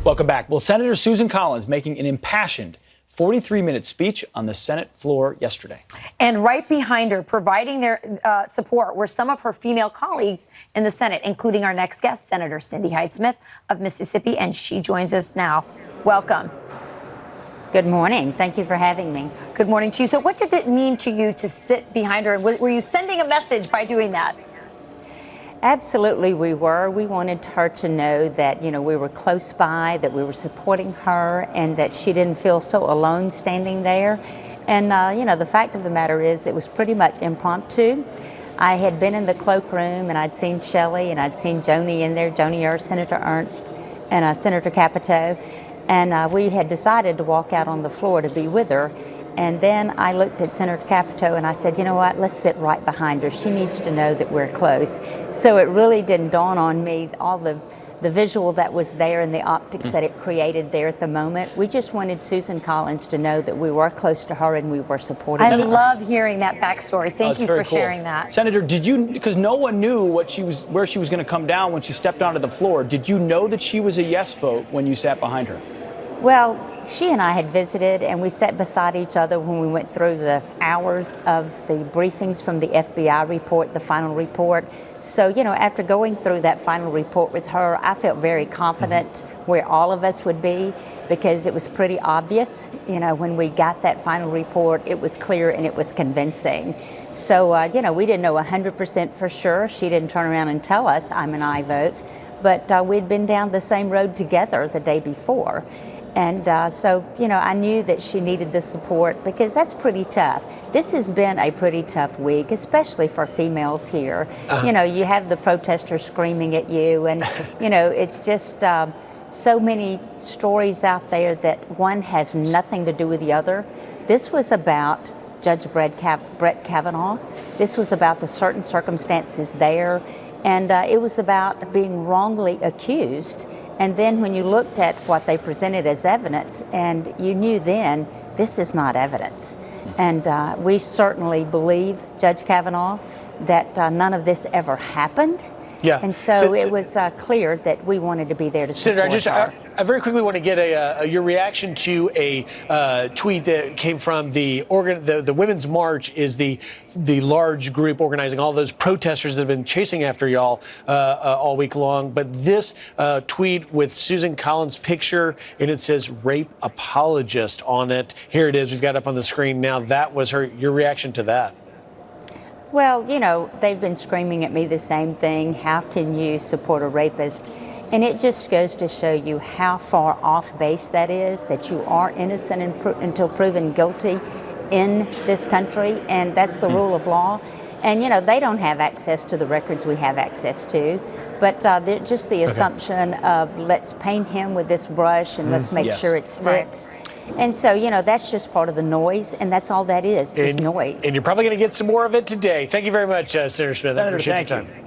Welcome back. Well, Senator Susan Collins making an impassioned 43-minute speech on the Senate floor yesterday. And right behind her, providing their support, were some of her female colleagues in the Senate, including our next guest, Senator Cindy Hyde-Smith of Mississippi, and she joins us now. Welcome. Good morning. Thank you for having me. Good morning to you. So what did it mean to you to sit behind her? Were you sending a message by doing that? Absolutely, we were. We wanted her to know that, we were close by, that we were supporting her, and that she didn't feel so alone standing there. And, the fact of the matter is it was pretty much impromptu. I had been in the cloakroom, and I'd seen Shelley, and I'd seen Joni in there, Senator Ernst, and Senator Capito. And we had decided to walk out on the floor to be with her. And then I looked at Senator Capito and I said, you know what, let's sit right behind her. She needs to know that we're close. So it really didn't dawn on me, all the visual that was there and the optics that it created there at the moment. We just wanted Susan Collins to know that we were close to her and we were supporting her. I love hearing that backstory. Thank you for sharing that. Senator, did you, because no one knew where she was going to come down when she stepped onto the floor, did you know that she was a yes vote when you sat behind her? Well, she and I had visited, and we sat beside each other when we went through the hours of the briefings from the FBI report, the final report. So, after going through that final report with her, I felt very confident where all of us would be, because it was pretty obvious, when we got that final report, it was clear and it was convincing. So, we didn't know 100% for sure. She didn't turn around and tell us I'm an aye vote, but we'd been down the same road together the day before. And so, I knew that she needed the support, because that's pretty tough. This has been a pretty tough week, especially for females here. You have the protesters screaming at you, and, it's just so many stories out there that one has nothing to do with the other. This was about Judge Brett Kavanaugh. This was about the certain circumstances there. And it was about being wrongly accused. And then when you looked at what they presented as evidence, and you knew then, this is not evidence. And we certainly believe, Judge Kavanaugh, that none of this ever happened. Yeah. And so it was clear that we wanted to be there to support her. I very quickly want to get your reaction to a tweet that came from the Women's March, is the large group organizing all those protesters that have been chasing after y'all all week long. But this tweet with Susan Collins' picture, and it says "rape apologist" on it. Here it is. We've got it up on the screen now. That was your reaction to that. Well, they've been screaming at me the same thing. How can you support a rapist? And it just goes to show you how far off base that is, that you are innocent until proven guilty in this country, and that's the rule of law. And, they don't have access to the records we have access to, but just the assumption of let's paint him with this brush and let's make sure it sticks. Right. And so, that's just part of the noise, and that's all that is noise. And you're probably going to get some more of it today. Thank you very much, Senator Smith. I appreciate your time.